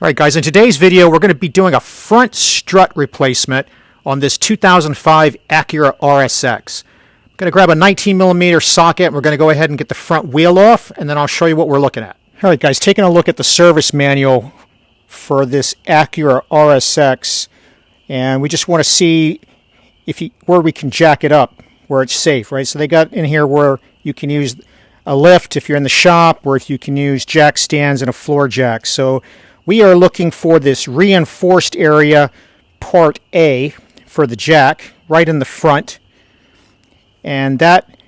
Alright guys, in today's video we're going to be doing a front strut replacement on this 2005 Acura RSX. I'm going to grab a 19mm socket and we're going to go ahead and get the front wheel off, and then I'll show you what we're looking at. Alright guys, taking a look at the service manual for this Acura RSX, and we just want to see where we can jack it up, where it's safe, right? So they got in here where you can use a lift if you're in the shop, or if you can use jack stands and a floor jack. So we are looking for this reinforced area, part A, for the jack, right in the front. And that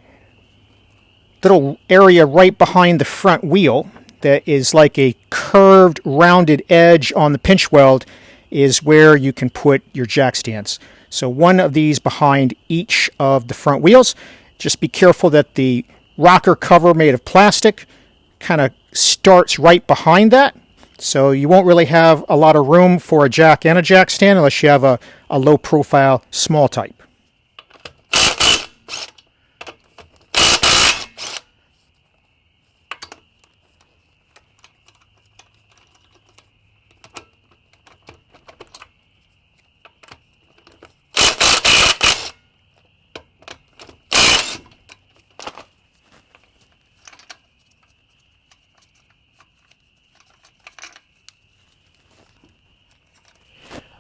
little area right behind the front wheel that is like a curved, rounded edge on the pinch weld is where you can put your jack stands. So one of these behind each of the front wheels. Just be careful that the rocker cover made of plastic kind of starts right behind that. So you won't really have a lot of room for a jack and a jack stand unless you have a low profile small type.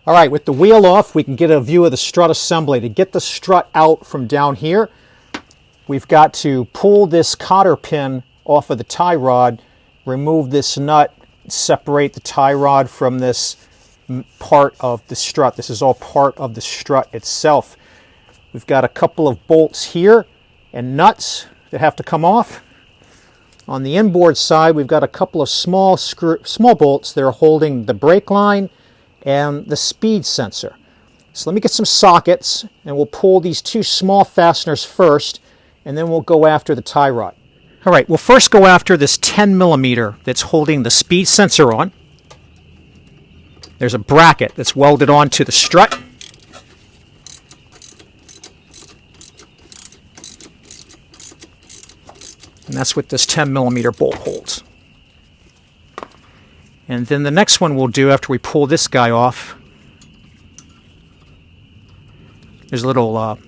All right, with the wheel off, we can get a view of the strut assembly. To get the strut out from down here, we've got to pull this cotter pin off of the tie rod, remove this nut, separate the tie rod from this part of the strut. This is all part of the strut itself. We've got a couple of bolts here and nuts that have to come off. On the inboard side, we've got a couple of small bolts that are holding the brake line and the speed sensor. So let me get some sockets and we'll pull these two small fasteners first, and then we'll go after the tie rod. All right, we'll first go after this 10mm that's holding the speed sensor on. There's a bracket that's welded onto the strut. And that's what this 10mm bolt holds. And then the next one we'll do after we pull this guy off, there's a little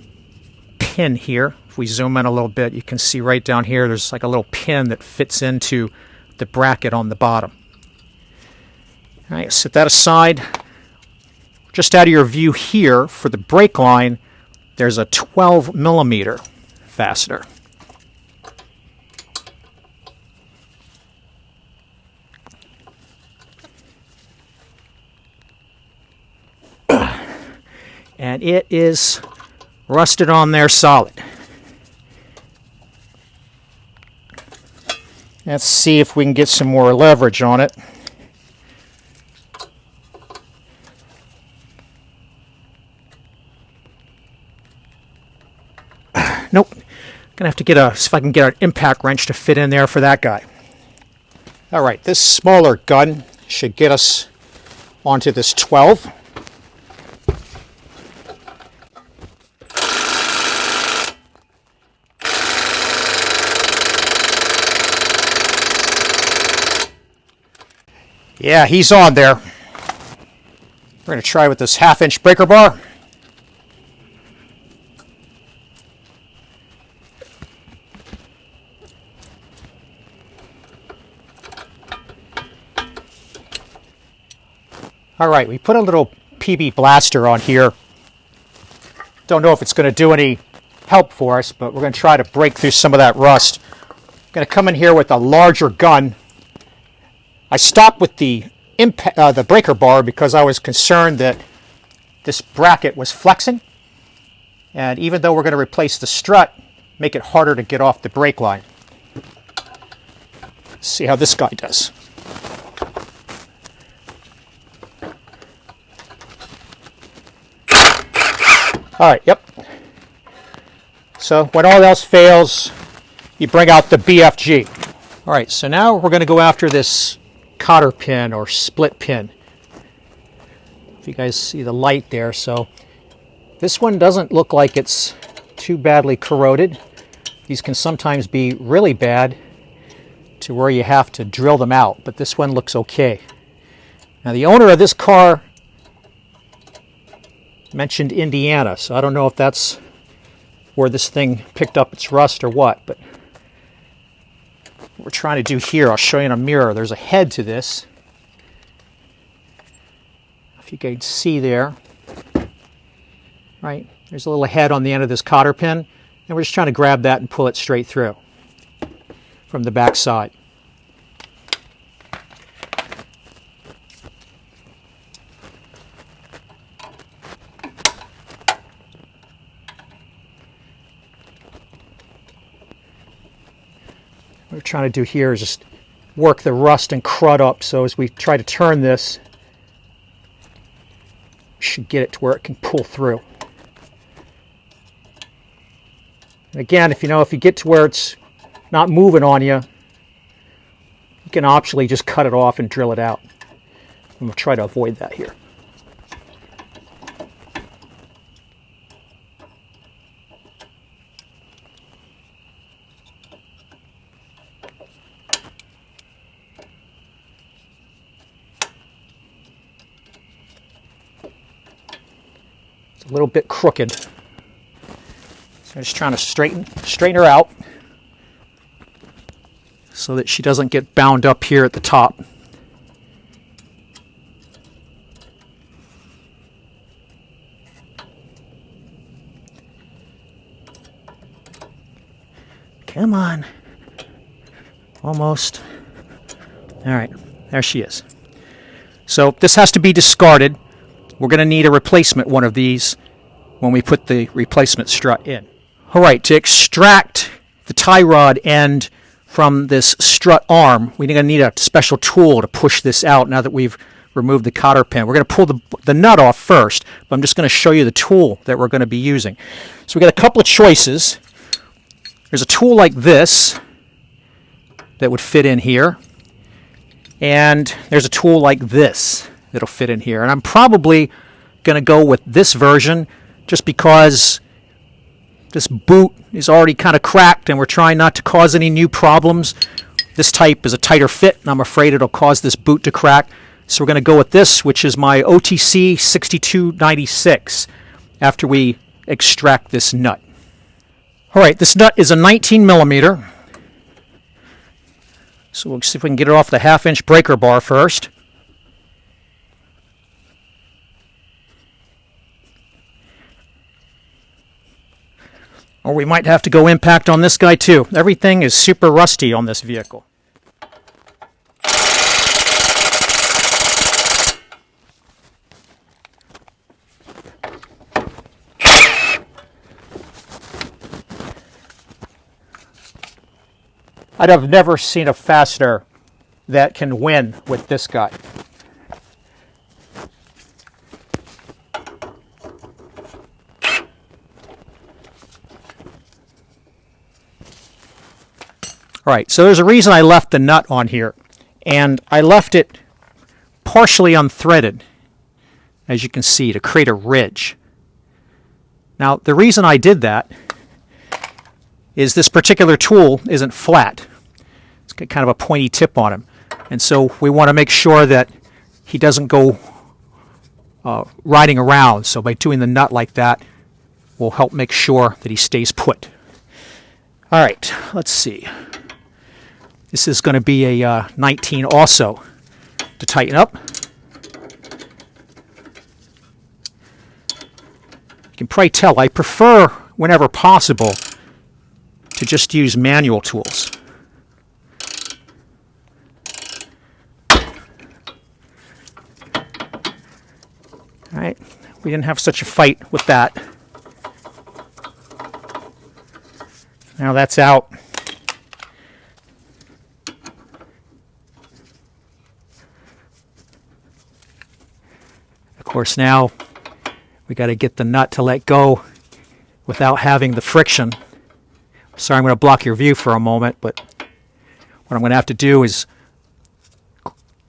pin here. If we zoom in a little bit, you can see right down here there's like a little pin that fits into the bracket on the bottom. All right, set that aside. Just out of your view here, for the brake line, there's a 12mm fastener. And it is rusted on there solid. Let's see if we can get some more leverage on it. Nope. Gonna have to see if I can get an impact wrench to fit in there for that guy. All right, this smaller gun should get us onto this 12. Yeah, he's on there. We're going to try with this 1/2-inch breaker bar. All right, we put a little PB blaster on here. Don't know if it's going to do any help for us, but we're going to try to break through some of that rust. I'm going to come in here with a larger gun. I stopped with the breaker bar because I was concerned that this bracket was flexing, and even though we're going to replace the strut, make it harder to get off the brake line. Let's see how this guy does. All right, yep. So when all else fails, you bring out the BFG. All right, so now we're going to go after this cotter pin or split pin. If you guys see the light there, so this one doesn't look like it's too badly corroded. These can sometimes be really bad to where you have to drill them out, but this one looks okay. Now the owner of this car mentioned Indiana, so I don't know if that's where this thing picked up its rust or what, but what we're trying to do here, I'll show you in a mirror. There's a head to this. If you can see there, right? There's a little head on the end of this cotter pin, and we're just trying to grab that and pull it straight through from the back side. What we're trying to do here is just work the rust and crud up, so as we try to turn this, we should get it to where it can pull through. And again, if you get to where it's not moving on you, you can optionally just cut it off and drill it out. And we'll try to avoid that here. It's a little bit crooked. So I'm just trying to straighten her out so that she doesn't get bound up here at the top. Come on. Almost. All right, there she is. So this has to be discarded. We're going to need a replacement one of these when we put the replacement strut in. All right, to extract the tie rod end from this strut arm, we're going to need a special tool to push this out now that we've removed the cotter pin. We're going to pull the nut off first, but I'm just going to show you the tool that we're going to be using. So we've got a couple of choices. There's a tool like this that would fit in here, and there's a tool like this that'll fit in here. And I'm probably going to go with this version just because this boot is already kind of cracked and we're trying not to cause any new problems. This type is a tighter fit and I'm afraid it'll cause this boot to crack. So we're going to go with this, which is my OTC 6296 after we extract this nut. All right, this nut is a 19 millimeter. So we'll see if we can get it off the 1/2-inch breaker bar first. Or we might have to go impact on this guy too. Everything is super rusty on this vehicle. I'd have never seen a fastener that can win with this guy. All right, so there's a reason I left the nut on here, and I left it partially unthreaded, as you can see, to create a ridge. Now, the reason I did that is this particular tool isn't flat. It's got kind of a pointy tip on him, and so we want to make sure that he doesn't go riding around. So by doing the nut like that, we'll help make sure that he stays put. All right, let's see. This is going to be a 19 also to tighten up. You can probably tell I prefer, whenever possible, to just use manual tools. All right, we didn't have such a fight with that. Now that's out. Of course, now we got to get the nut to let go without having the friction. Sorry, I'm going to block your view for a moment, but what I'm going to have to do is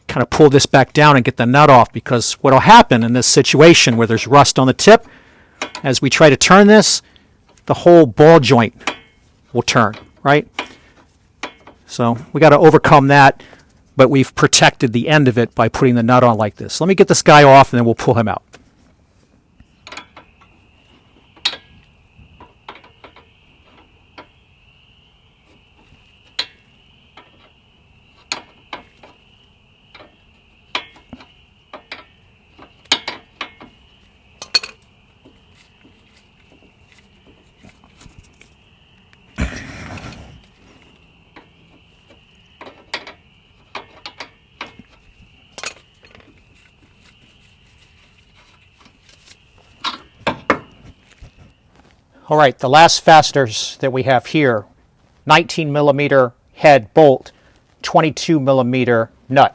kind of pull this back down and get the nut off, because what will happen in this situation where there's rust on the tip, as we try to turn this, the whole ball joint will turn, right? So we got to overcome that but we've protected the end of it by putting the nut on like this. Let me get this guy off and then we'll pull him out. All right, the last fasteners that we have here, 19 millimeter head bolt, 22 millimeter nut.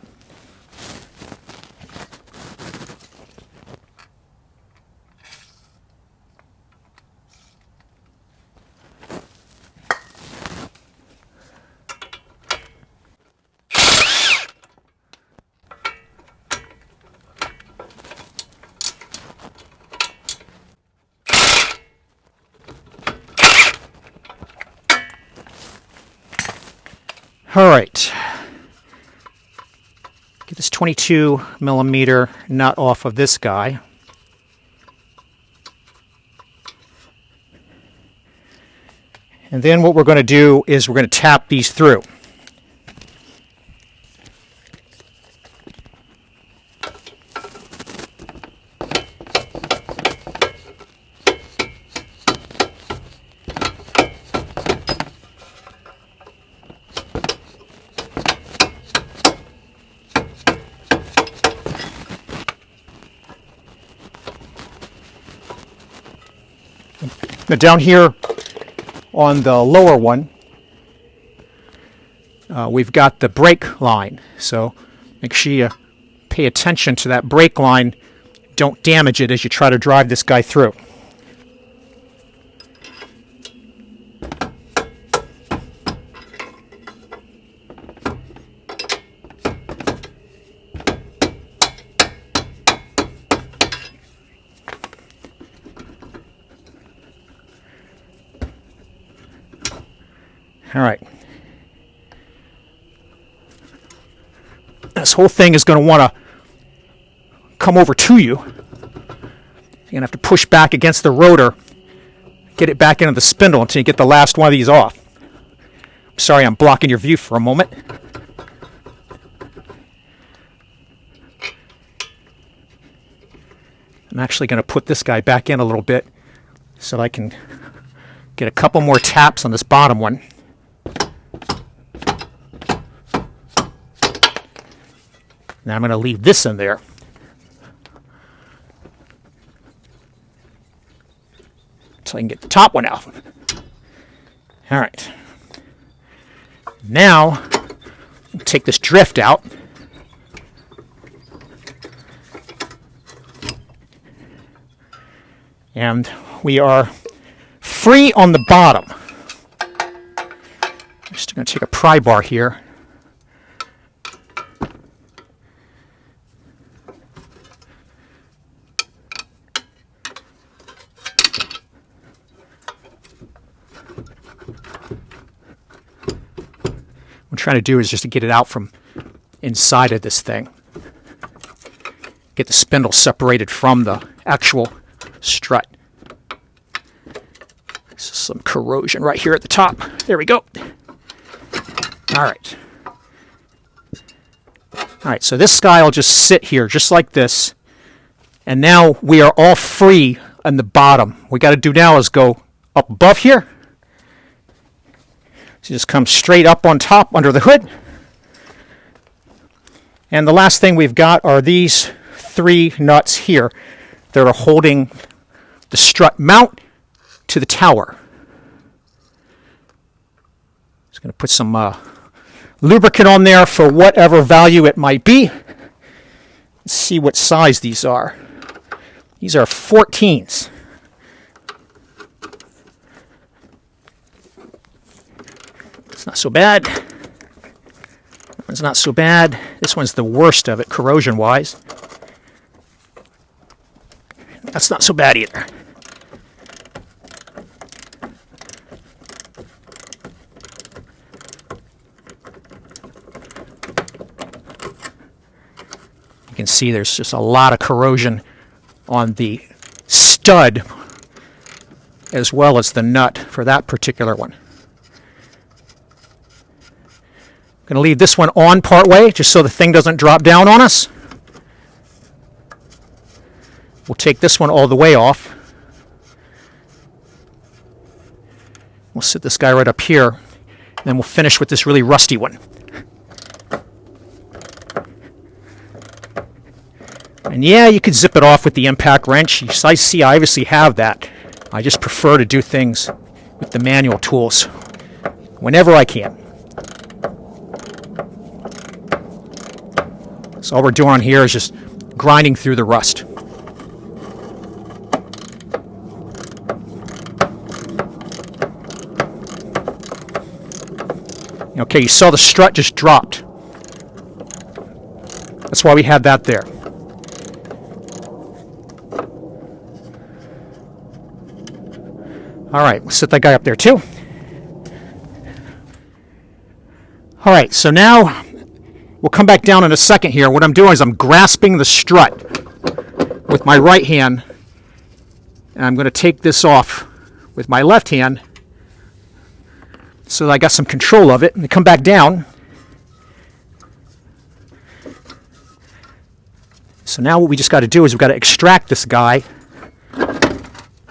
All right, get this 22 millimeter nut off of this guy. And then what we're going to do is we're going to tap these through. Now down here on the lower one, we've got the brake line. So make sure you pay attention to that brake line. Don't damage it as you try to drive this guy through. All right. This whole thing is going to want to come over to you. You're going to have to push back against the rotor, get it back into the spindle until you get the last one of these off. I'm sorry, I'm blocking your view for a moment. I'm actually going to put this guy back in a little bit so that I can get a couple more taps on this bottom one. Now I'm going to leave this in there. So I can get the top one out. All right. Now, take this drift out. And we are free on the bottom. I'm just going to take a pry bar here. What I'm trying to do is just to get it out from inside of this thing. Get the spindle separated from the actual strut. Some corrosion right here at the top. There we go. All right. All right, so this guy will just sit here just like this. And now we are all free on the bottom. What we got to do now is go up above here. So just come straight up on top under the hood. And the last thing we've got are these three nuts here that are holding the strut mount to the tower. Just going to put some lubricant on there for whatever value it might be. Let's see what size these are. These are 14s. It's not so bad. That one's not so bad. This one's the worst of it, corrosion-wise. That's not so bad either. can see there's just a lot of corrosion on the stud as well as the nut for that particular one. I'm going to leave this one on part way just so the thing doesn't drop down on us. We'll take this one all the way off. We'll sit this guy right up here, and then we'll finish with this really rusty one. And yeah, you could zip it off with the impact wrench. I see I obviously have that. I just prefer to do things with the manual tools whenever I can. So all we're doing on here is just grinding through the rust. Okay, you saw the strut just dropped. That's why we had that there. All right, we'll set that guy up there too. All right, so now we'll come back down in a second here. What I'm doing is I'm grasping the strut with my right hand, and I'm going to take this off with my left hand so that I got some control of it, and come back down. So now what we just got to do is we've got to extract this guy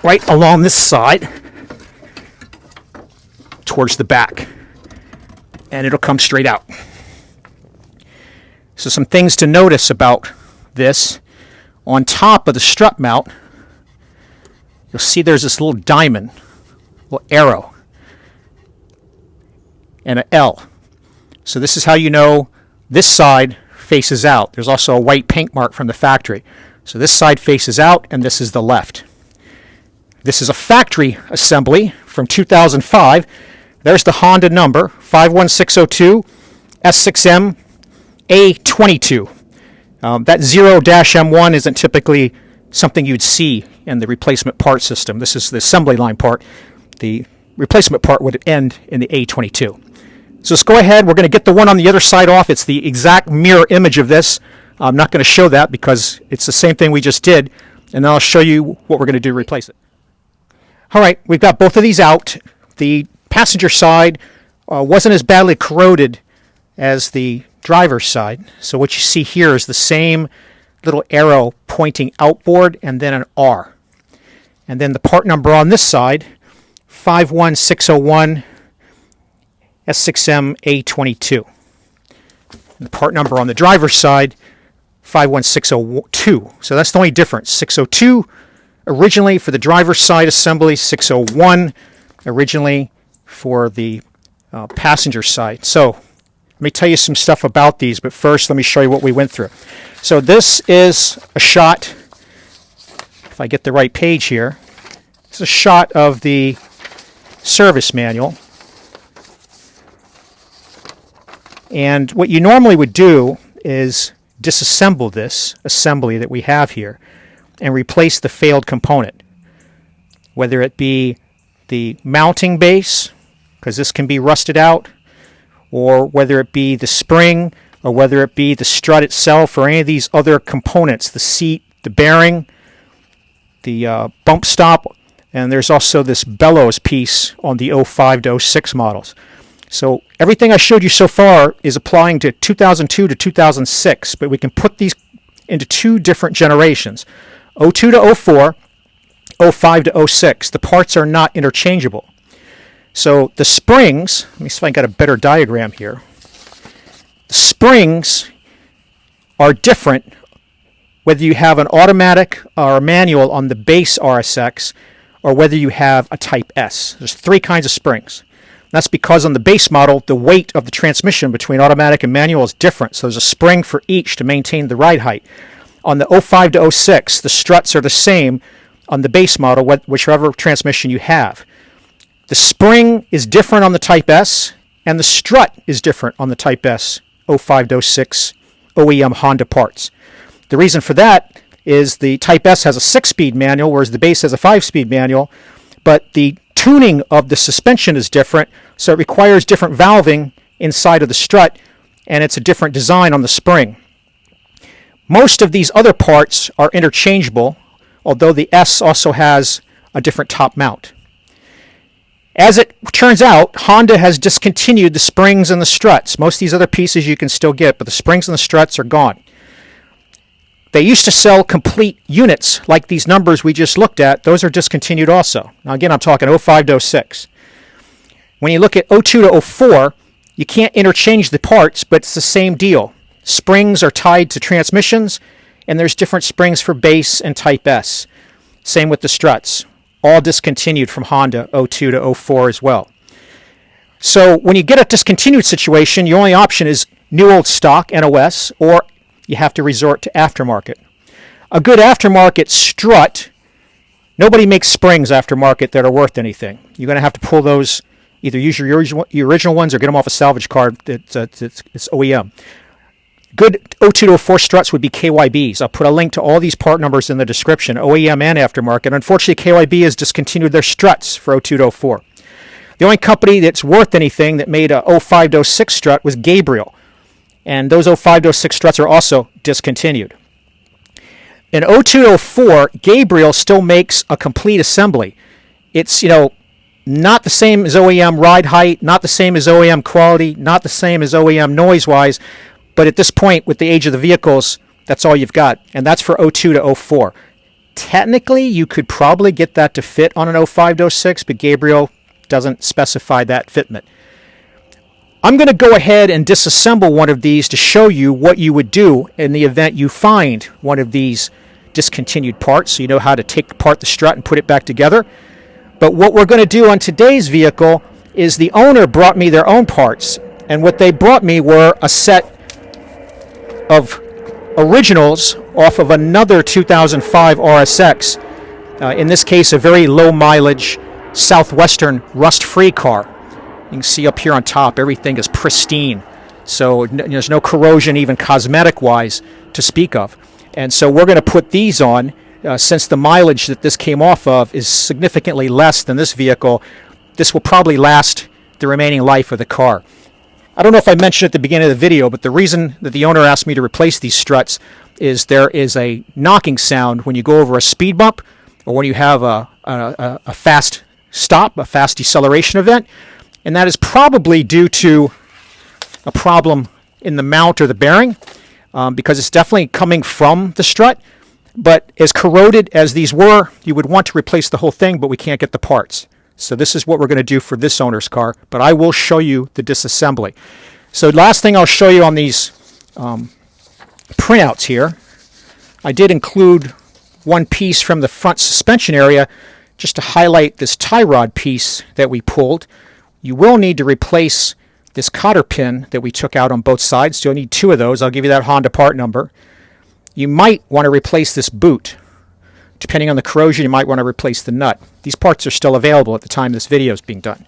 right along this side towards the back, and it'll come straight out. So some things to notice about this. On top of the strut mount, you'll see there's this little diamond, little arrow, and an L. So this is how you know this side faces out. There's also a white paint mark from the factory. So this side faces out, and this is the left. This is a factory assembly from 2005. There's the Honda number, 51602 S6M A22. That 0-M1 isn't typically something you'd see in the replacement part system. This is the assembly line part. The replacement part would end in the A22. So let's go ahead. We're going to get the one on the other side off. It's the exact mirror image of this. I'm not going to show that because it's the same thing we just did. And then I'll show you what we're going to do to replace it. All right, we've got both of these out. The passenger side wasn't as badly corroded as the driver's side. So what you see here is the same little arrow pointing outboard and then an R. And then the part number on this side, 51601 S6M A22. And the part number on the driver's side, 51602. So that's the only difference. 602 originally for the driver's side assembly, 601 originally for the passenger side. So let me tell you some stuff about these, but first let me show you what we went through. So this is a shot, if I get the right page here, it's a shot of the service manual. And what you normally would do is disassemble this assembly that we have here and replace the failed component, whether it be the mounting base, because this can be rusted out, or whether it be the spring, or whether it be the strut itself, or any of these other components, the seat, the bearing, the bump stop, and there's also this bellows piece on the 05 to 06 models. So everything I showed you so far is applying to 2002 to 2006, but we can put these into two different generations, 02 to 04, 05 to 06. The parts are not interchangeable. So the springs, let me see if I can get a better diagram here. The springs are different whether you have an automatic or a manual on the base RSX or whether you have a Type S. There's three kinds of springs. That's because on the base model, the weight of the transmission between automatic and manual is different. So there's a spring for each to maintain the ride height. On the 05 to 06, the struts are the same on the base model, whichever transmission you have. The spring is different on the Type S, and the strut is different on the Type S 05 to 06 OEM Honda parts. The reason for that is the Type S has a 6-speed manual, whereas the base has a 5-speed manual, but the tuning of the suspension is different, so it requires different valving inside of the strut, and it's a different design on the spring. Most of these other parts are interchangeable, although the S also has a different top mount. As it turns out, Honda has discontinued the springs and the struts. Most of these other pieces you can still get, but the springs and the struts are gone. They used to sell complete units like these numbers we just looked at. Those are discontinued also. Now again, I'm talking 05 to 06. When you look at 02 to 04, you can't interchange the parts, but it's the same deal. Springs are tied to transmissions, and there's different springs for base and Type S. Same with the struts. All discontinued from Honda 02 to 04 as well. So when you get a discontinued situation, your only option is new old stock NOS, or you have to resort to aftermarket. A good aftermarket strut, nobody makes springs aftermarket that are worth anything. You're going to have to pull those, either use your original ones or get them off a salvage card. It's OEM. Good 02 to 04 struts would be KYBs. I'll put a link to all these part numbers in the description, OEM and aftermarket. Unfortunately, KYB has discontinued their struts for 02 to 04. The only company that's worth anything that made a 05 to 06 strut was Gabriel. And those 05 to 06 struts are also discontinued. In 02 to 04, Gabriel still makes a complete assembly. It's, not the same as OEM ride height, not the same as OEM quality, not the same as OEM noise-wise, but at this point, with the age of the vehicles, that's all you've got, and that's for 02 to 04. Technically, you could probably get that to fit on an 05 to 06, but Gabriel doesn't specify that fitment. I'm going to go ahead and disassemble one of these to show you what you would do in the event you find one of these discontinued parts, so you know how to take apart the strut and put it back together. But what we're going to do on today's vehicle is the owner brought me their own parts, and what they brought me were a set of originals off of another 2005 RSX. In this case, a very low mileage Southwestern rust-free car. You can see up here on top, everything is pristine. So there's no corrosion, even cosmetic-wise, to speak of. And so we're going to put these on. Since the mileage that this came off of is significantly less than this vehicle, this will probably last the remaining life of the car. I don't know if I mentioned at the beginning of the video, but the reason that the owner asked me to replace these struts is there is a knocking sound when you go over a speed bump or when you have a fast stop, a fast deceleration event, and that is probably due to a problem in the mount or the bearing, because it's definitely coming from the strut. But as corroded as these were, you would want to replace the whole thing, but we can't get the parts. So this is what we're going to do for this owner's car, but I will show you the disassembly. So last thing I'll show you on these printouts here, I did include one piece from the front suspension area just to highlight this tie rod piece that we pulled. You will need to replace this cotter pin that we took out on both sides, so you'll need two of those. I'll give you that Honda part number. You might want to replace this boot. Depending on the corrosion, you might want to replace the nut. These parts are still available at the time this video is being done.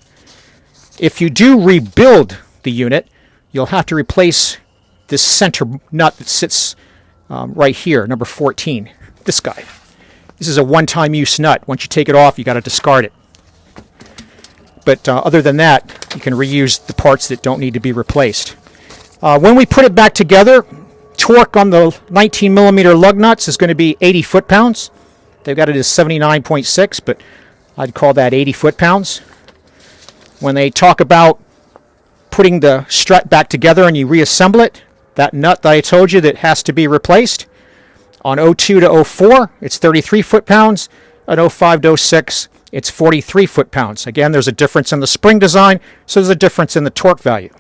If you do rebuild the unit, you'll have to replace this center nut that sits right here, number 14. This guy. This is a one-time use nut. Once you take it off, you got to discard it. But other than that, you can reuse the parts that don't need to be replaced. When we put it back together, torque on the 19 millimeter lug nuts is going to be 80 foot-pounds. They've got it as 79.6, but I'd call that 80 foot-pounds. When they talk about putting the strut back together and you reassemble it, that nut that I told you that has to be replaced, on 02 to 04, it's 33 foot-pounds. On 05 to 06, it's 43 foot-pounds. Again, there's a difference in the spring design, so there's a difference in the torque value.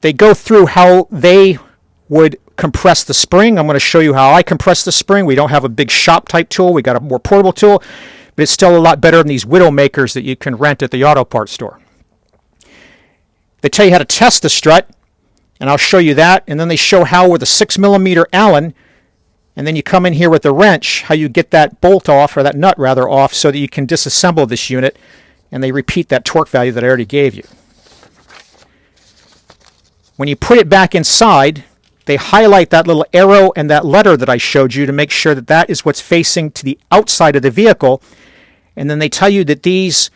They go through how they would compress the spring. I'm going to show you how I compress the spring. We don't have a big shop type tool. We got a more portable tool, but it's still a lot better than these widow makers that you can rent at the auto parts store. They tell you how to test the strut, and I'll show you that. And then they show how with a 6 millimeter Allen, and then you come in here with a wrench, how you get that bolt off, or that nut rather off, so that you can disassemble this unit, and they repeat that torque value that I already gave you. When you put it back inside, they highlight that little arrow and that letter that I showed you to make sure that that is what's facing to the outside of the vehicle. And then they tell you that these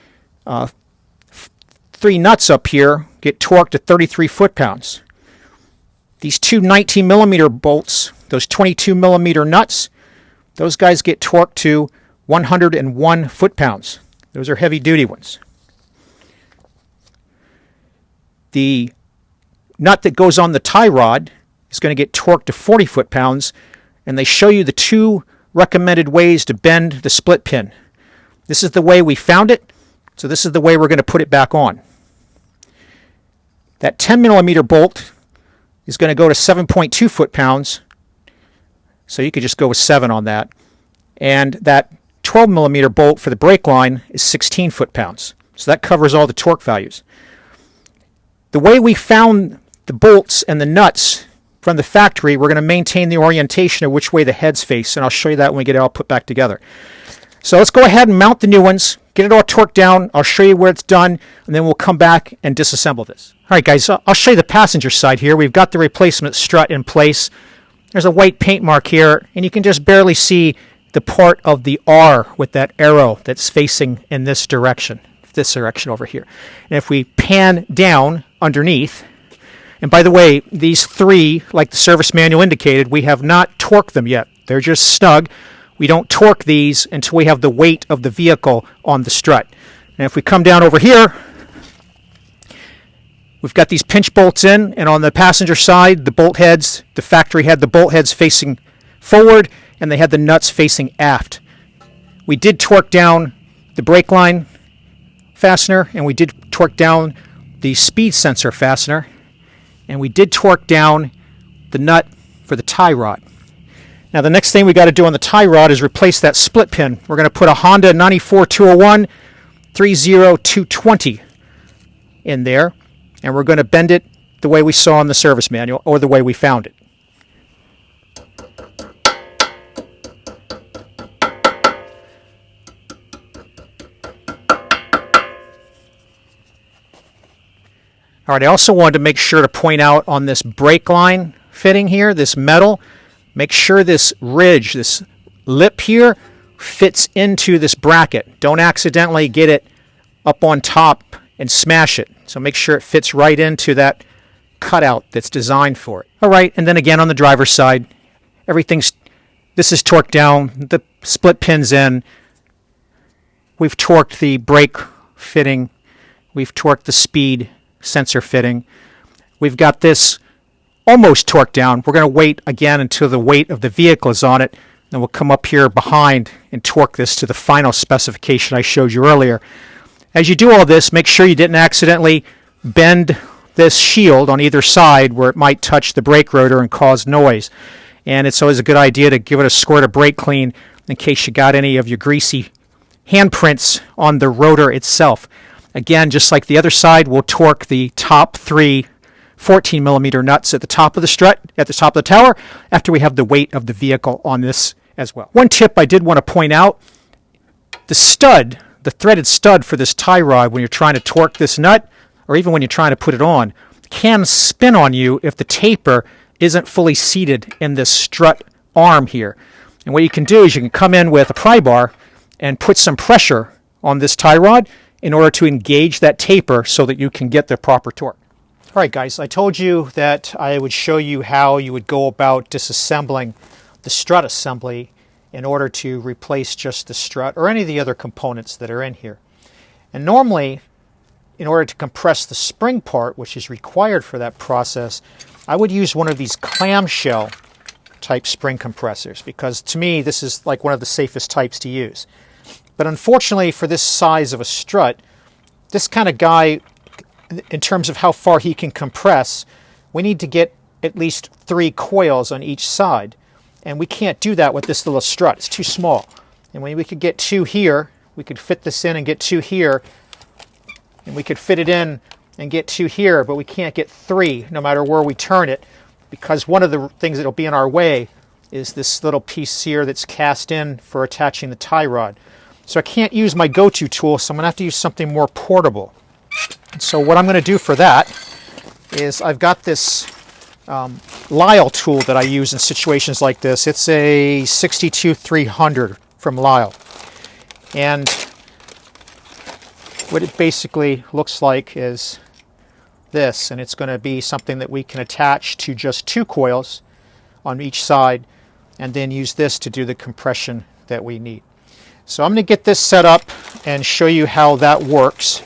three nuts up here get torqued to 33 foot-pounds. These two 19 millimeter bolts, those 22 millimeter nuts, those guys get torqued to 101 foot-pounds. Those are heavy-duty ones. The nut that goes on the tie rod is going to get torqued to 40 foot-pounds, and they show you the two recommended ways to bend the split pin. This is the way we found it, so this is the way we're going to put it back on. That 10 millimeter bolt is going to go to 7.2 foot-pounds, so you could just go with 7 on that. And that 12 millimeter bolt for the brake line is 16 foot-pounds. So that covers all the torque values. The way we found the bolts and the nuts from the factory, we're going to maintain the orientation of which way the heads face, and I'll show you that when we get it all put back together. So let's go ahead and mount the new ones, get it all torqued down. I'll show you where it's done, and then we'll come back and disassemble this. All right, guys, I'll show you the passenger side here. We've got the replacement strut in place. There's a white paint mark here, and you can just barely see the part of the R with that arrow that's facing in this direction over here. And if we pan down underneath, and by the way, these three, like the service manual indicated, we have not torqued them yet. They're just snug. We don't torque these until we have the weight of the vehicle on the strut. And if we come down over here, we've got these pinch bolts in, and on the passenger side, the bolt heads, the factory had the bolt heads facing forward, and they had the nuts facing aft. We did torque down the brake line fastener, and we did torque down the speed sensor fastener, and we did torque down the nut for the tie rod. Now the next thing we got to do on the tie rod is replace that split pin. We're going to put a Honda 94-201 30220 in there, and we're going to bend it the way we saw in the service manual, or the way we found it. All right, I also wanted to make sure to point out on this brake line fitting here, this metal, make sure this ridge, this lip here, fits into this bracket. Don't accidentally get it up on top and smash it. So make sure it fits right into that cutout that's designed for it. All right, and then again on the driver's side, this is torqued down, the split pin's in. We've torqued the brake fitting. We've torqued the speed sensor fitting. We've got this almost torqued down. We're going to wait again until the weight of the vehicle is on it. Then we'll come up here behind and torque this to the final specification I showed you earlier. As you do all this, make sure you didn't accidentally bend this shield on either side where it might touch the brake rotor and cause noise. And it's always a good idea to give it a squirt of brake clean in case you got any of your greasy handprints on the rotor itself. Again, just like the other side, we'll torque the top three 14 millimeter nuts at the top of the strut, at the top of the tower, after we have the weight of the vehicle on this as well. One tip I did want to point out, the stud, the threaded stud for this tie rod, when you're trying to torque this nut, or even when you're trying to put it on, can spin on you if the taper isn't fully seated in this strut arm here. And what you can do is you can come in with a pry bar and put some pressure on this tie rod in order to engage that taper so that you can get the proper torque. All right, guys, I told you that I would show you how you would go about disassembling the strut assembly in order to replace just the strut or any of the other components that are in here. And normally, in order to compress the spring part, which is required for that process, I would use one of these clamshell type spring compressors, because to me this is like one of the safest types to use. But unfortunately for this size of a strut, this kind of guy, in terms of how far he can compress, we need to get at least 3 coils on each side. And we can't do that with this little strut. It's too small. And when we could get 2 here, we could fit this in and get 2 here. And we could fit it in and get 2 here, but we can't get 3 no matter where we turn it, because one of the things that will be in our way is this little piece here that's cast in for attaching the tie rod. So I can't use my go-to tool, so I'm going to have to use something more portable. And so what I'm going to do for that is I've got this Lyle tool that I use in situations like this. It's a 62-300 from Lyle. And what it basically looks like is this, and it's going to be something that we can attach to just 2 coils on each side and then use this to do the compression that we need. So I'm going to get this set up and show you how that works.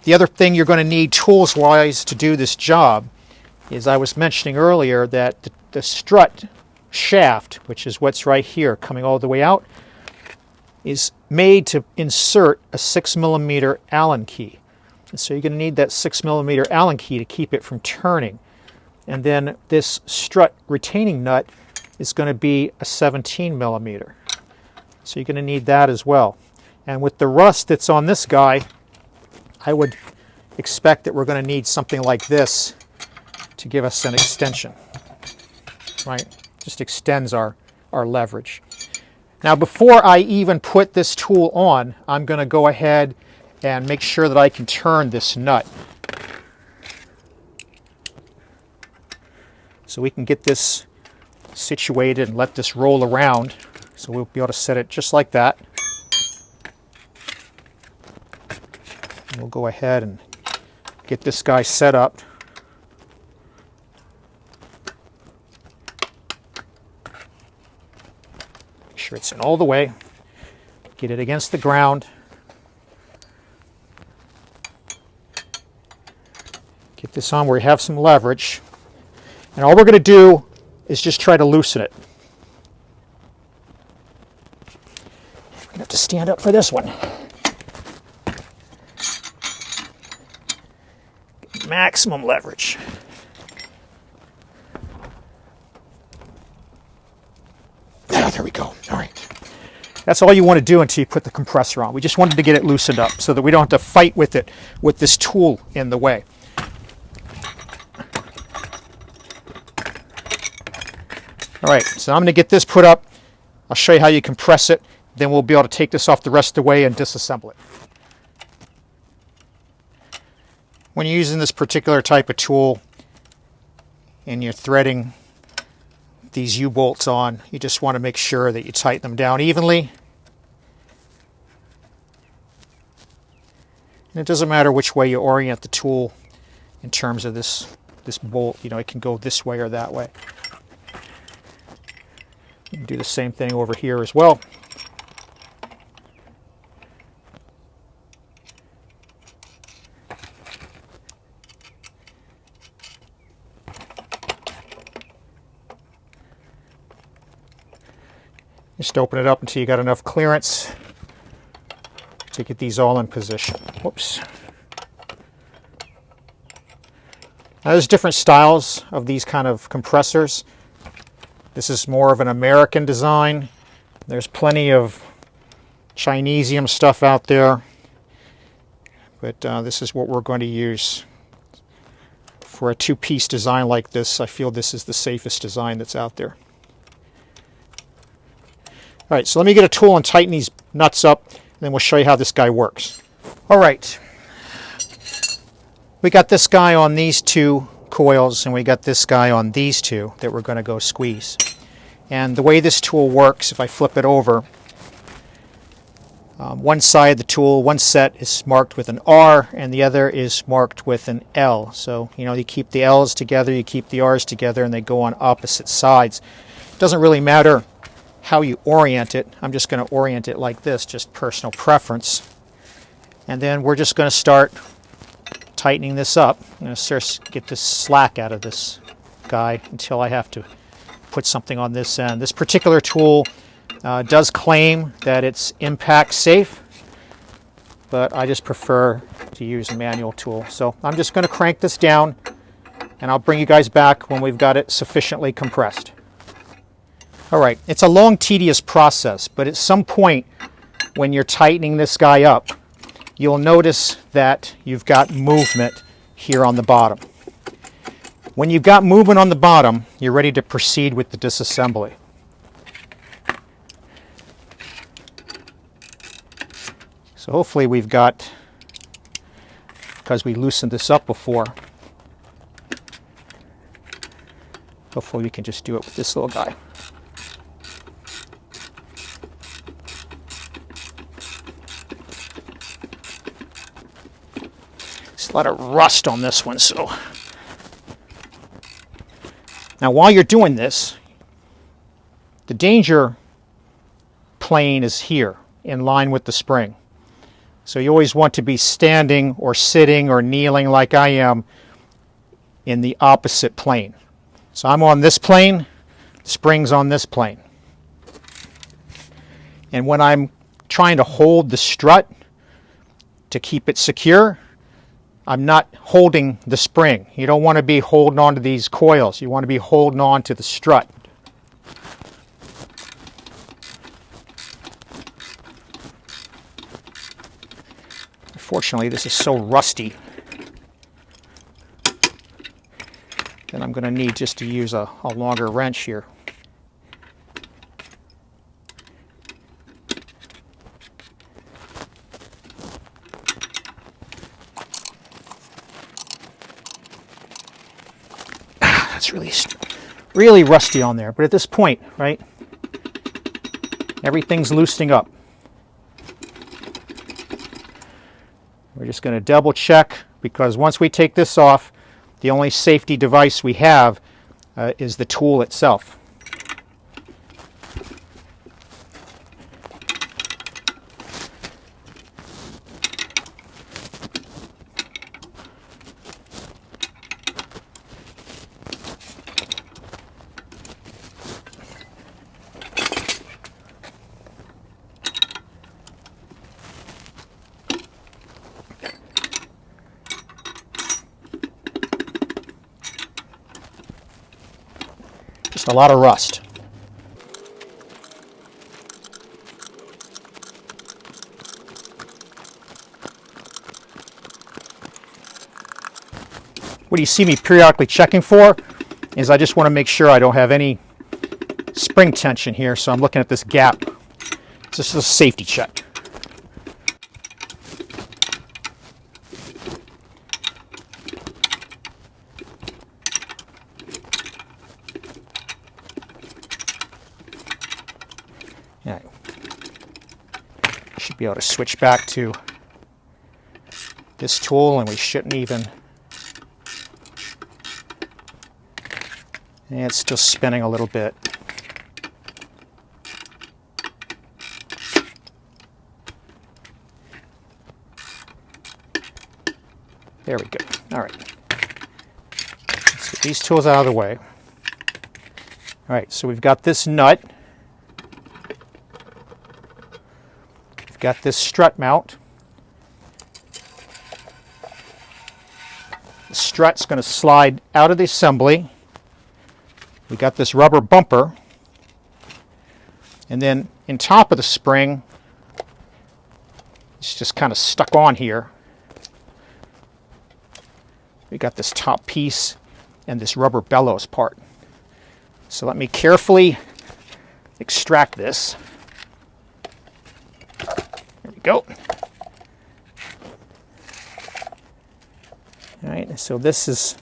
The other thing you're going to need tools-wise to do this job is, I was mentioning earlier that the strut shaft, which is what's right here coming all the way out, is made to insert a 6mm Allen key. And so you're going to need that 6mm Allen key to keep it from turning. And then this strut retaining nut is going to be a 17mm. So you're going to need that as well. And with the rust that's on this guy, I would expect that we're going to need something like this to give us an extension. Right? Just extends our leverage. Now, before I even put this tool on, I'm going to go ahead and make sure that I can turn this nut. So we can get this situated and let this roll around. So we'll be able to set it just like that. And we'll go ahead and get this guy set up. Make sure it's in all the way. Get it against the ground. Get this on where you have some leverage. And all we're going to do is just try to loosen it. We're going to have to stand up for this one. Maximum leverage. Ah, there we go. All right. That's all you want to do until you put the compressor on. We just wanted to get it loosened up so that we don't have to fight with it with this tool in the way. All right, so I'm going to get this put up. I'll show you how you compress it. Then we'll be able to take this off the rest of the way and disassemble it. When you're using this particular type of tool and you're threading these U-bolts on, you just want to make sure that you tighten them down evenly. And it doesn't matter which way you orient the tool in terms of this bolt. You know, it can go this way or that way. You can do the same thing over here as well. Just open it up until you got enough clearance to get these all in position. Whoops. Now, there's different styles of these kind of compressors. This is more of an American design. There's plenty of Chinesium stuff out there, but this is what we're going to use. For a 2-piece design like this, I feel this is the safest design that's out there. All right, so let me get a tool and tighten these nuts up, and then we'll show you how this guy works. All right, we got this guy on these 2 coils, and we got this guy on these 2 that we're going to go squeeze. And the way this tool works, if I flip it over, one side of the tool, one set is marked with an R, and the other is marked with an L. So, you know, you keep the L's together, you keep the R's together, and they go on opposite sides. It doesn't really matter how you orient it. I'm just going to orient it like this, just personal preference. And then we're just going to start tightening this up. I'm going to get this slack out of this guy until I have to put something on this end. This particular tool does claim that it's impact safe, but I just prefer to use a manual tool. So I'm just going to crank this down, and I'll bring you guys back when we've got it sufficiently compressed. All right, it's a long, tedious process, but at some point when you're tightening this guy up, you'll notice that you've got movement here on the bottom. When you've got movement on the bottom, you're ready to proceed with the disassembly. So hopefully we've got, because we loosened this up before, hopefully we can just do it with this little guy. a lot of rust on this one, so. Now while you're doing this, the danger plane is here in line with the spring. So you always want to be standing or sitting or kneeling like I am in the opposite plane. So I'm on this plane, the spring's on this plane. And when I'm trying to hold the strut to keep it secure, I'm not holding the spring. You don't want to be holding on to these coils. You want to be holding on to the strut. Unfortunately, this is so rusty that I'm going to need just to use a longer wrench here. It's really rusty on there, but at this point, right, everything's loosening up. We're just going to double check, because once we take this off, the only safety device we have is the tool itself. Just a lot of rust. What you see me periodically checking for is I just want to make sure I don't have any spring tension here, so I'm looking at this gap. It's just a safety check. Yeah. Should be able to switch back to this tool, and we shouldn't even. And it's still spinning a little bit. There we go. All right. Let's get these tools out of the way. All right, so we've got this nut. We've got this strut mount. The strut's going to slide out of the assembly. We got this rubber bumper, and then in top of the spring, it's just kind of stuck on here. We got this top piece and this rubber bellows part. So let me carefully extract this. There we go. All right, so this is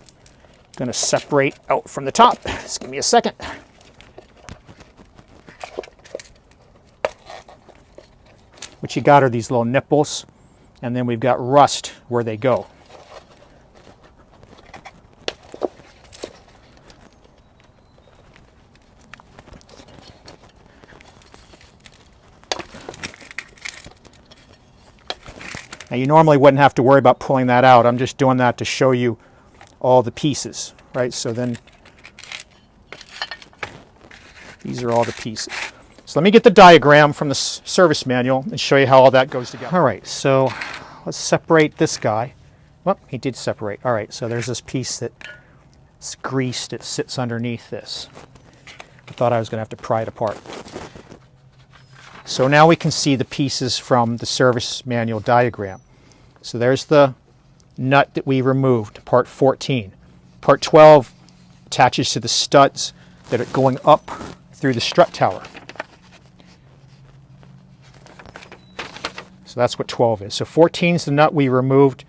going to separate out from the top. Just give me a second. What you got are these little nipples, and then we've got rust where they go. Now you normally wouldn't have to worry about pulling that out. I'm just doing that to show you all the pieces, right? So then these are all the pieces. So let me get the diagram from the service manual and show you how all that goes together. All right, so let's separate this guy. Well, he did separate. All right, so there's this piece that's greased. It sits underneath this. I thought I was going to have to pry it apart. So now we can see the pieces from the service manual diagram. So there's the nut that we removed, part 14. Part 12 attaches to the studs that are going up through the strut tower. So that's what 12 is. So 14 is the nut we removed.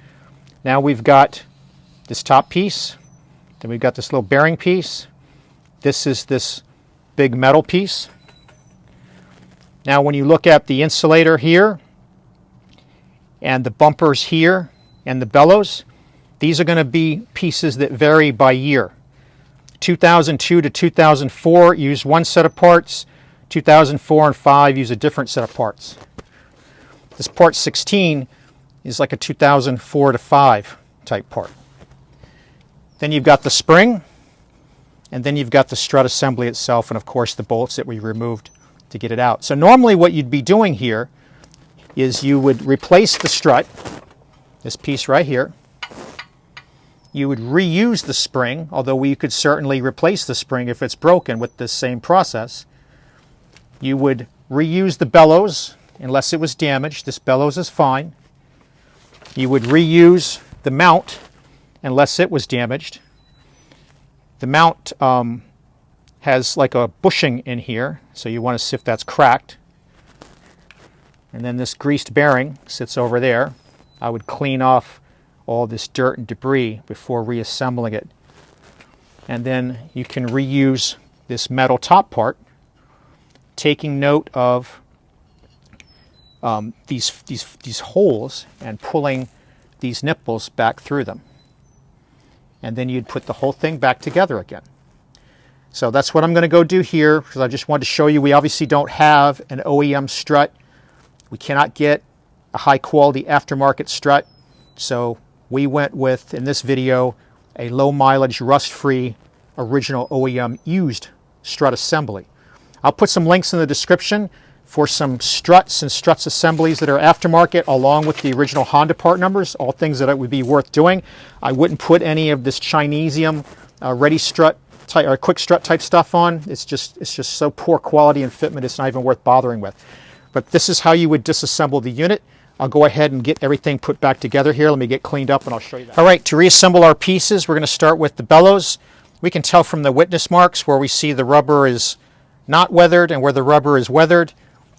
Now we've got this top piece. Then we've got this little bearing piece. This is this big metal piece. Now when you look at the insulator here and the bumpers here and the bellows, These are going to be pieces that vary by year. 2002 to 2004 use one set of parts. 2004 and 5 use a different set of parts. This part 16 is like a 2004 to 5 type part. Then you've got the spring, and then you've got the strut assembly itself, and of course the bolts that we removed to get it out. So normally what you'd be doing here is you would replace the strut, this piece right here. You would reuse the spring, although we could certainly replace the spring if it's broken with this same process. You would reuse the bellows unless it was damaged. This bellows is fine. You would reuse the mount unless it was damaged. The mount has like a bushing in here, so you want to see if that's cracked. And then this greased bearing sits over there. I would clean off all this dirt and debris before reassembling it. And then you can reuse this metal top part, taking note of these holes and pulling these nipples back through them. And then you'd put the whole thing back together again. So that's what I'm going to go do here, because I just wanted to show you we obviously don't have an OEM strut. We cannot get a high quality aftermarket strut. So we went with, in this video, a low mileage, rust-free, original OEM used strut assembly. I'll put some links in the description for some struts and struts assemblies that are aftermarket, along with the original Honda part numbers, all things that it would be worth doing. I wouldn't put any of this Chinesium ready strut type or quick strut type stuff on. It's just so poor quality and fitment, it's not even worth bothering with. But this is how you would disassemble the unit. I'll go ahead and get everything put back together here. Let me get cleaned up and I'll show you that. All right, to reassemble our pieces, we're going to start with the bellows. We can tell from the witness marks where we see the rubber is not weathered and where the rubber is weathered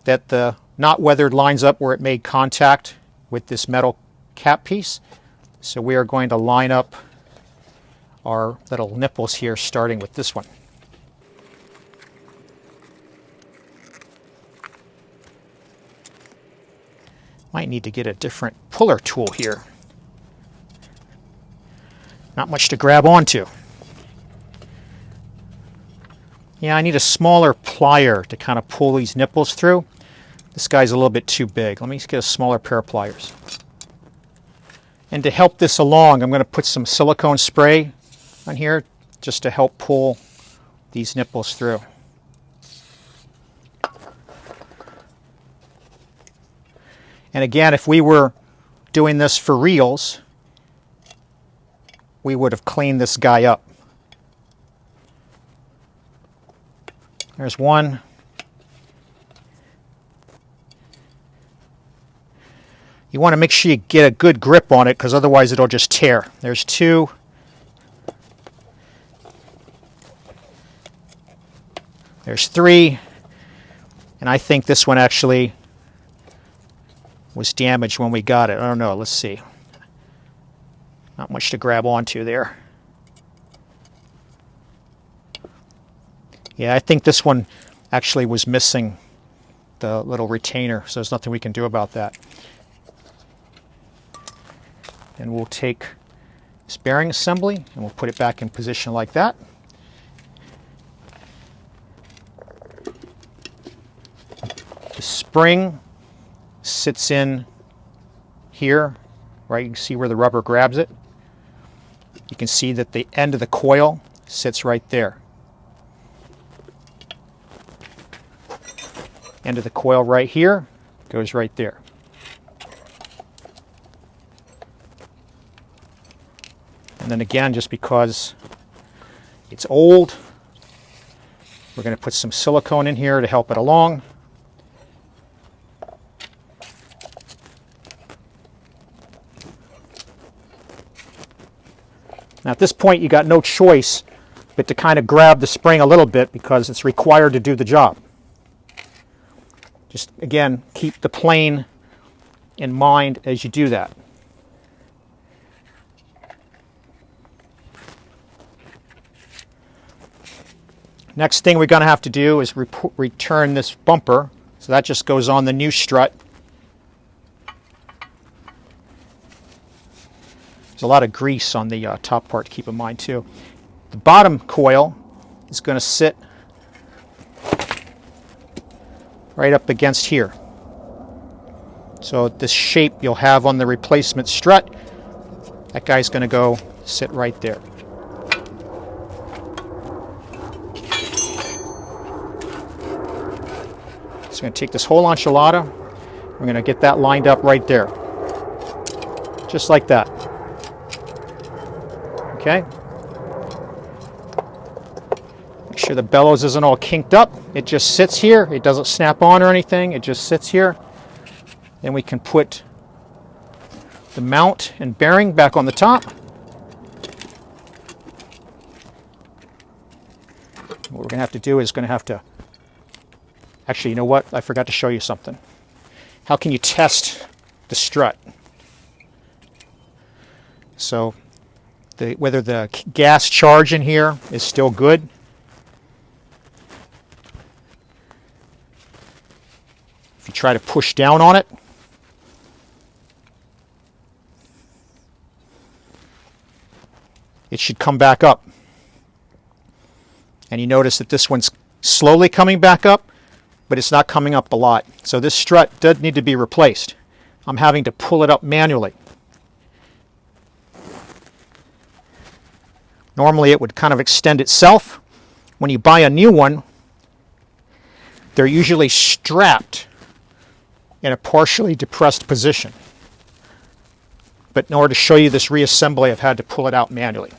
that the not weathered lines up where it made contact with this metal cap piece. So we are going to line up our little nipples here, starting with this one. Might need to get a different puller tool here. Not much to grab onto. Yeah, I need a smaller plier to kind of pull these nipples through. This guy's a little bit too big. Let me get a smaller pair of pliers. And to help this along, I'm going to put some silicone spray on here just to help pull these nipples through. And again, if we were doing this for reals, we would have cleaned this guy up. There's one. You want to make sure you get a good grip on it, because otherwise it'll just tear. There's two. There's three. And I think this one actually was damaged when we got it. I don't know. Let's see. Not much to grab onto there. Yeah, I think this one actually was missing the little retainer, so there's nothing we can do about that. And we'll take this bearing assembly and we'll put it back in position like that. The spring sits in here, right? You can see where the rubber grabs it. You can see that the end of the coil sits right there. End of the coil right here goes right there. And then again, just because it's old, we're going to put some silicone in here to help it along. Now at this point you got no choice but to kind of grab the spring a little bit, because it's required to do the job. Just again, keep the plane in mind as you do that. Next thing we're going to have to do is return this bumper. So that just goes on the new strut. This There's a lot of grease on the top part to keep in mind too. The bottom coil is going to sit right up against here. So this shape you'll have on the replacement strut, that guy's going to go sit right there. So I'm going to take this whole enchilada, we're going to get that lined up right there. Just like that. Okay? Make sure the bellows isn't all kinked up. It just sits here. It doesn't snap on or anything. It just sits here. Then we can put the mount and bearing back on the top. What we're going to have to do is actually, you know what? I forgot to show you something. How can you test the strut? So whether the gas charge in here is still good. If you try to push down on it, it should come back up. And you notice that this one's slowly coming back up, but it's not coming up a lot. So this strut does need to be replaced. I'm having to pull it up manually. Normally it would kind of extend itself. When you buy a new one, they're usually strapped in a partially depressed position. But in order to show you this reassembly, I've had to pull it out manually.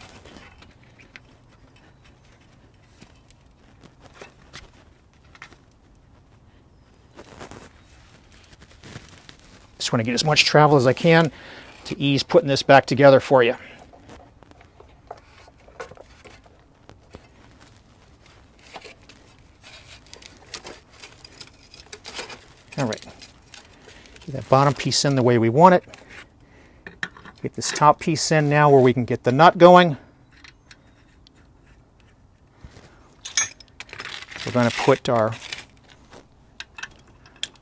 Just want to get as much travel as I can to ease putting this back together for you. All right, get that bottom piece in the way we want it. Get this top piece in now where we can get the nut going. We're going to put our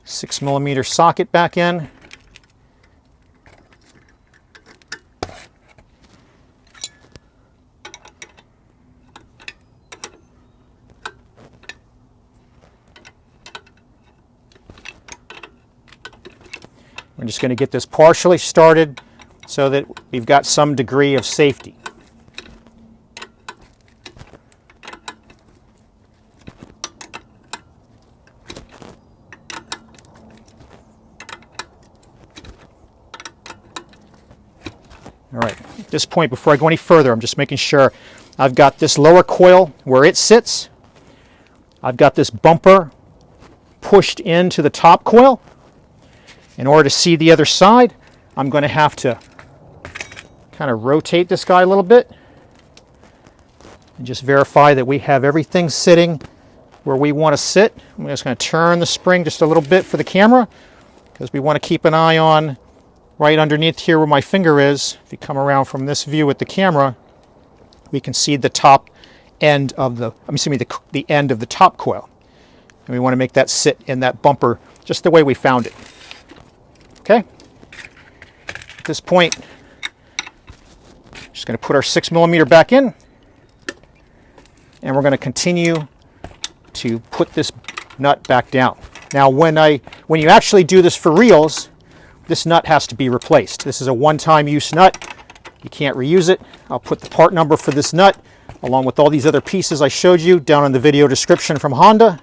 6mm socket back in. We're just going to get this partially started so that we've got some degree of safety. All right, at this point, before I go any further, I'm just making sure I've got this lower coil where it sits. I've got this bumper pushed into the top coil. In order to see the other side, I'm going to have to kind of rotate this guy a little bit and just verify that we have everything sitting where we want to sit. I'm just going to turn the spring just a little bit for the camera because we want to keep an eye on right underneath here where my finger is. If you come around from this view with the camera, we can see the top end of the end of the top coil. And we want to make that sit in that bumper just the way we found it. Okay, at this point, just going to put our 6mm back in, and we're going to continue to put this nut back down. Now, when you actually do this for reals, this nut has to be replaced. This is a one-time use nut. You can't reuse it. I'll put the part number for this nut, along with all these other pieces I showed you, down in the video description from Honda.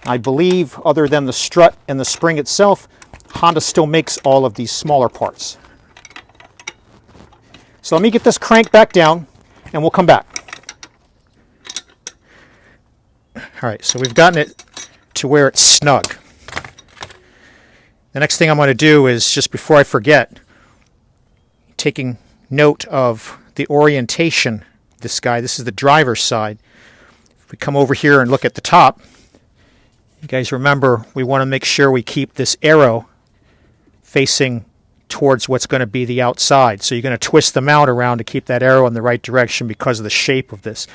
I believe, other than the strut and the spring itself, Honda still makes all of these smaller parts. So let me get this crank back down and we'll come back. All right, so we've gotten it to where it's snug. The next thing I'm going to do is, just before I forget, taking note of the orientation of this guy. This is the driver's side. If we come over here and look at the top, you guys remember we want to make sure we keep this arrow facing towards what's going to be the outside. So you're going to twist the mount around to keep that arrow in the right direction because of the shape of this.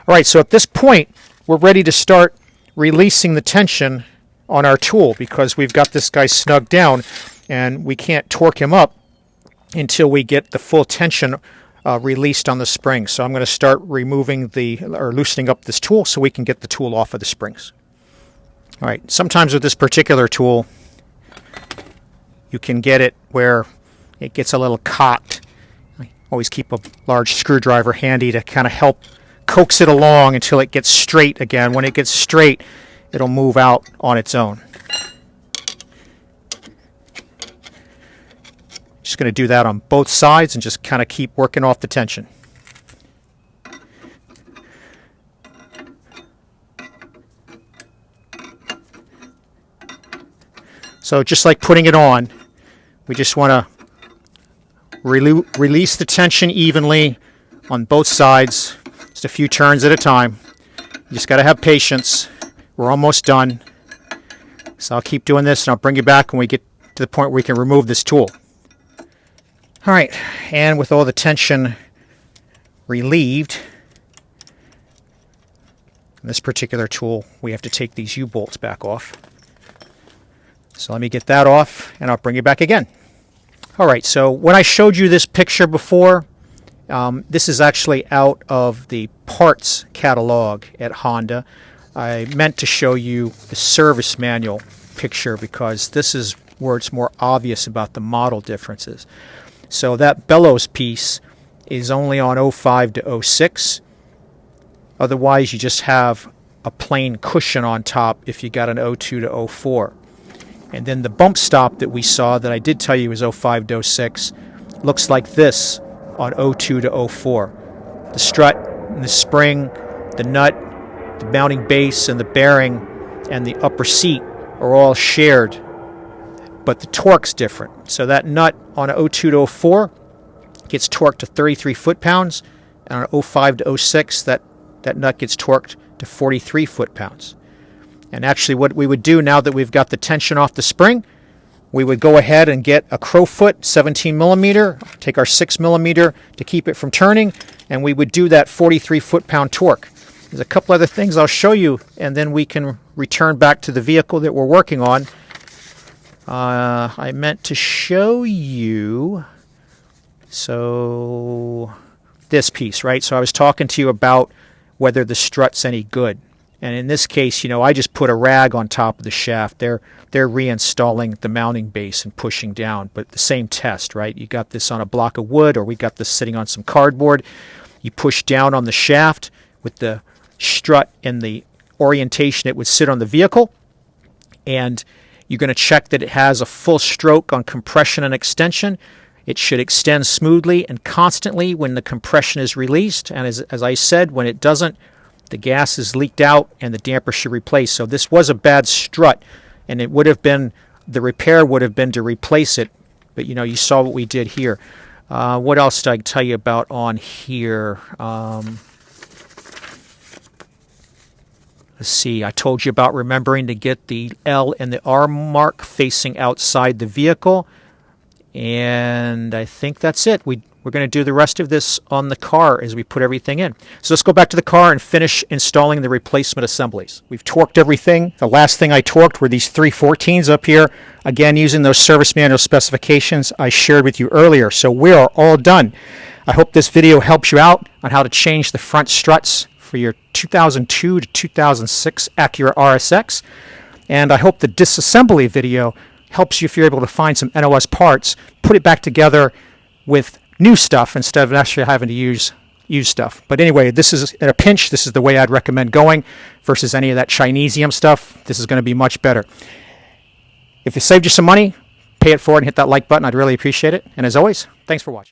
All right, so at this point, we're ready to start releasing the tension on our tool because we've got this guy snugged down and we can't torque him up until we get the full tension released on the springs. So I'm going to start removing or loosening up this tool so we can get the tool off of the springs. All right, sometimes with this particular tool, you can get it where it gets a little cocked. I always keep a large screwdriver handy to kind of help coax it along until it gets straight again. When it gets straight, it'll move out on its own. Just going to do that on both sides and just kind of keep working off the tension. So just like putting it on, we just want to release the tension evenly on both sides, just a few turns at a time. You just got to have patience. We're almost done. So I'll keep doing this and I'll bring you back when we get to the point where we can remove this tool. All right, and with all the tension relieved, in this particular tool, we have to take these U-bolts back off. So let me get that off, and I'll bring you back again. All right, so when I showed you this picture before, this is actually out of the parts catalog at Honda. I meant to show you the service manual picture because this is where it's more obvious about the model differences. So that bellows piece is only on 05 to 06. Otherwise, you just have a plain cushion on top if you got an 02 to 04. And then the bump stop that we saw that I did tell you was 05 to 06 looks like this on 02 to 04. The strut and the spring, the nut, the mounting base and the bearing and the upper seat are all shared, but the torque's different. So that nut on a 02 to 04 gets torqued to 33 foot-pounds, and on 05 to 06 that nut gets torqued to 43 foot-pounds. And actually what we would do now that we've got the tension off the spring, we would go ahead and get a crowfoot 17 millimeter, take our 6 millimeter to keep it from turning, and we would do that 43 foot-pound torque. There's a couple other things I'll show you, and then we can return back to the vehicle that we're working on. I meant to show you, so this piece, right? So I was talking to you about whether the strut's any good. And in this case, I just put a rag on top of the shaft. They're reinstalling the mounting base and pushing down, but the same test, right? You got this on a block of wood, or we got this sitting on some cardboard. You push down on the shaft with the strut and the orientation it would sit on the vehicle, and you're going to check that it has a full stroke on compression and extension. It should extend smoothly and constantly when the compression is released. And as I said, when it doesn't, the gas is leaked out and the damper should replace. So this was a bad strut, and it would have been, the repair would have been to replace it. But you saw what we did here. What else did I tell you about on here? Let's see, I told you about remembering to get the L and the R mark facing outside the vehicle. And I think that's it. We're going to do the rest of this on the car as we put everything in. So let's go back to the car and finish installing the replacement assemblies. We've torqued everything. The last thing I torqued were these 314s up here. Again, using those service manual specifications I shared with you earlier. So we are all done. I hope this video helps you out on how to change the front struts for your 2002 to 2006 Acura RSX. And I hope the disassembly video helps you if you're able to find some NOS parts, put it back together with new stuff instead of actually having to use used stuff. But anyway, this is at a pinch, this is the way I'd recommend going versus any of that Chinesium stuff. This is going to be much better. If it saved you some money, pay it forward and hit that like button. I'd really appreciate it. And as always, thanks for watching.